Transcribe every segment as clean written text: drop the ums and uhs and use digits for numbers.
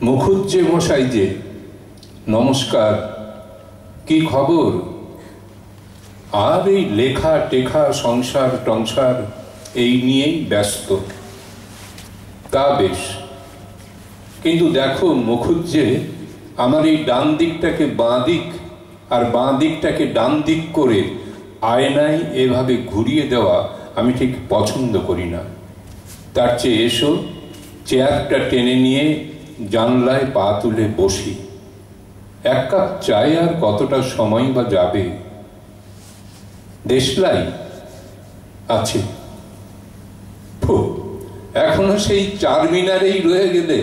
মুখুজ্জে মশাই যে, নমস্কার, কি খবর? আর এই লেখা টেখা সংসার টংসার এই নিয়েই ব্যস্ত। তা বেশ, কিন্তু দেখো মুখুজ্জে, আমার এই ডান দিকটাকে বাঁ দিক আর বাঁ দিকটাকে ডান দিক করে আয়নায় এভাবে ঘুরিয়ে দেওয়া আমি ঠিক পছন্দ করি না। তার চেয়ে এসো চেয়ারটা টেনে নিয়ে জানলায় পা তুলে বসি। এক কাপ চায় আর কতটা সময় বা যাবে? দেশলাই আছে, এখনো সেই চারমিনারেই রয়ে গেলে।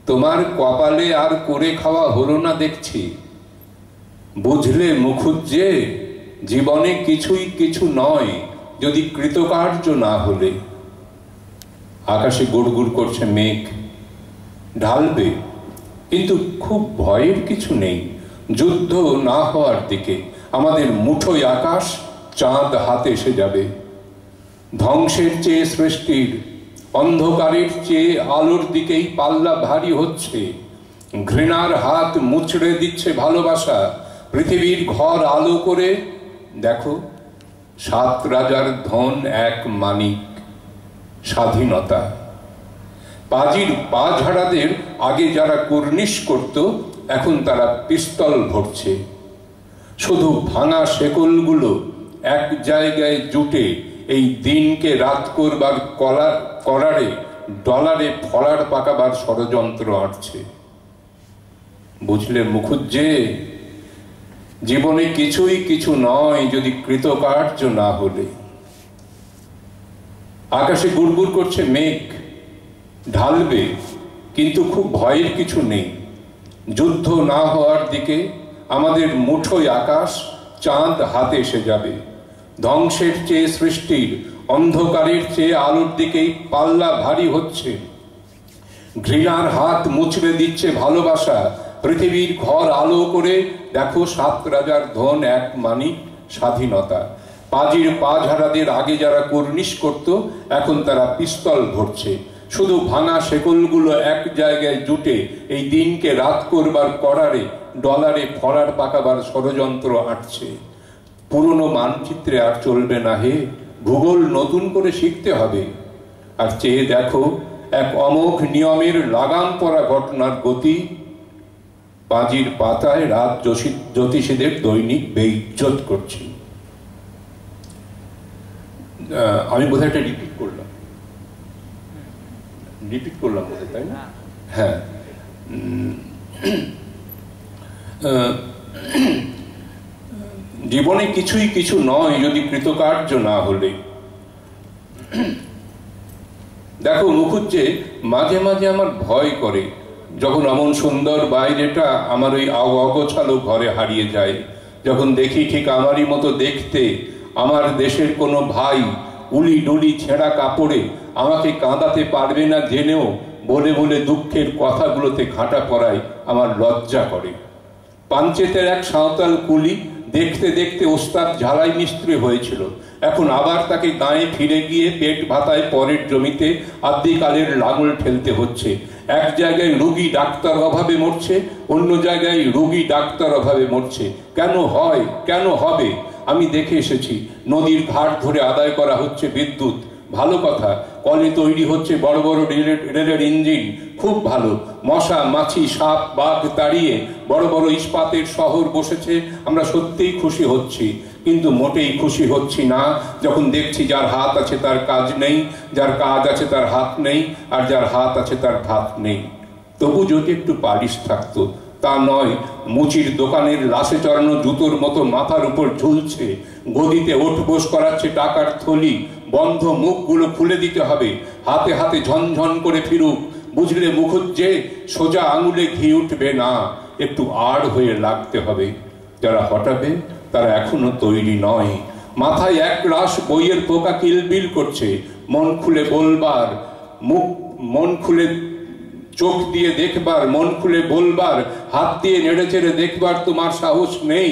তোমার কপালে আর করে খাওয়া হলো না দেখছি। বুঝলে মুখুজ্জে, জীবনে কিছুই কিছু নয় যদি কৃতকার্য না হলে। আকাশে গুড়গুড় করছে মেঘ, ঢালবে, কিন্তু খুব ভয়ের কিছু নেই। যুদ্ধ না হওয়ার দিকে আমাদের মুঠোয় আকাশ, চাঁদ হাতে এসে যাবে। ধ্বংসের চেয়ে সৃষ্টির, অন্ধকারের চেয়ে আলোর দিকেই পাল্লা ভারী হচ্ছে। ঘৃণার হাত মুচড়ে দিচ্ছে ভালোবাসা, পৃথিবীর ঘর আলো করে। দেখো, 7 রাজার ধন এক মানিক, স্বাধীনতা। পাজির পা ঝাড়াদের আগে যারা কুর্নিশ করত, এখন তারা পিস্তল ভরছে। শুধু ভাঙা শেকলগুলো এক জায়গায় জুটে এই দিনকে রাত করবার করারে ডলারে ফলার পাকাবার ষড়যন্ত্র আঁটছে। বুঝলে মুখুজ্জে, জীবনে কিছুই কিছু নয় যদি কৃতকার্য না হলে। আকাশে গুড়গুড় করছে মেঘ, ঢালবে, কিন্তু খুব ভয়ের কিছু নেই। যুদ্ধ না হওয়ার দিকে আমাদের মুঠোয় আকাশ, চাঁদ হাতে এসে যাবে। ধ্বংসের চেয়ে সৃষ্টির, অন্ধকারের চেয়ে আলোর দিকেই পাল্লা ভারী হচ্ছে। ঘৃণার হাত মুচড়ে দিচ্ছে ভালোবাসা, পৃথিবীর ঘর আলো করে। দেখো, 7 রাজার ধন এক মানিক, স্বাধীনতা। পাজির পা ঝাড়াদের আগে যারা কুর্নিশ করত, এখন তারা পিস্তল ভরছে। শুধু ভাঙা শেকলগুলো এক জায়গায় জুটে এই দিনকে রাত করবার করারে ডলারে ফলার পাকাবার ষড়যন্ত্র আঁটছে। পুরনো মানচিত্রে আর চলবে না হে, ভূগোল নতুন করে শিখতে হবে। আর চেয়ে দেখো, এক অমোঘ নিয়মের লাগাম পড়া ঘটনার গতি। পাঁজির পাতায় রাত জ্যোতিষীদের দৈনিক বেইজ্জত করছি। আমি বোধহয় এটা রিপিট করলাম বোধহয়, তাই না? হ্যাঁ, জীবনে কিছুই কিছু নয় যদি কৃতকার্য না হলে। দেখো মুখুজ্জে, মাঝে মাঝে আমার ভয় করে যখন এমন সুন্দর বাইরেটা আমার ওই অগোছালো ঘরে হারিয়ে যায়। যখন দেখি ঠিক আমারই মতো দেখতে আমার দেশের কোনো ভাই উলি ডুলি ছেঁড়া কাপড়ে আমাকে কাঁদাতে পারবে না জেনেও বলে বলে দুঃখের কথাগুলোতে ঘাঁটা পড়ায় আমার লজ্জা করে। পাঞ্চেতের এক সাঁওতাল কুলি দেখতে দেখতে ওস্তাদ ঝালাই মিস্ত্রি হয়েছিল, এখন আবার তাকে গায়ে ফিরে গিয়ে পেট ভাতায় পরের জমিতে আদ্যিকালের লাঙল ঠেলতে হচ্ছে। এক জায়গায় রোগী ডাক্তার অভাবে মরছে, অন্য জায়গায় রোগী ডাক্তার অভাবে মরছে। কেন হয়, কেন হবে? আমি দেখে এসেছি, নদীর ঘাট ধরে আদায় করা হচ্ছে বিদ্যুৎ, ভালো কথা। কলে তৈরি হচ্ছে বড় বড় রেলের ইঞ্জিন, খুব ভালো। মশা মাছি সাপ বাঘ তাড়িয়ে বড় বড় ইস্পাতের শহর বসেছে, আমরা সত্যিই খুশি হচ্ছি। কিন্তু মোটেই খুশি হচ্ছি না যখন দেখছি যার হাত আছে তার কাজ নেই, যার কাজ আছে তার হাত নেই, আর যার হাত আছে তার ভাত নেই। তবু যদি একটু পালিশ থাকতো, তা নয়। মুচির দোকানের লাশে চড়ানো জুতোর মতো মাথার উপর ঝুলছে, গদিতে ওঠবোস করাচ্ছে টাকার থলি। বন্ধ মুখগুলো খুলে দিতে হবে, হাতে হাতে ঝনঝন করে ফিরুক। বুঝলে মুখুজ্জে, সোজা আঙুলে ঘি উঠবে না, একটু আড় হয়ে লাগতে হবে। যারা হটাবে তারা এখনো তৈরি নয়। মাথায় এক রাশ বইয়ের পোকা কিলবিল করছে। মন খুলে বলবার, মন খুলে চোখ দিয়ে দেখবার, মন খুলে বলবার, হাত দিয়ে নেড়ে চেড়ে দেখবার তোমার সাহস নেই।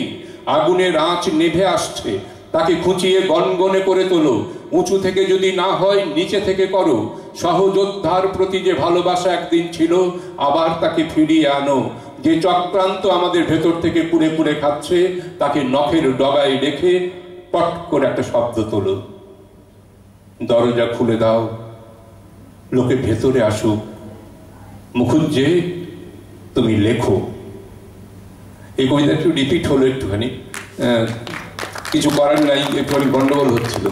আগুনের আঁচ নিভে আসছে, তাকে খুঁচিয়ে গনগনে করে তোলো। উঁচু থেকে যদি না হয় নিচে থেকে করো। সহযোদ্ধার প্রতি যে ভালোবাসা একদিন ছিল আবার তাকে ফিরিয়ে আনো। যে চক্রান্ত আমাদের ভেতর থেকে পুড়ে পুড়ে খাচ্ছে তাকে নখের ডগায় রেখে পট করে একটা শব্দ তোলো, দরজা খুলে দাও, লোকে ভেতরে আসুক, মুখুজ্জে তুমি লেখো। এই কবিতা একটু রিপিট হলো একটুখানি, কিছু করার নাই, একটু গন্ডগোল হচ্ছিল।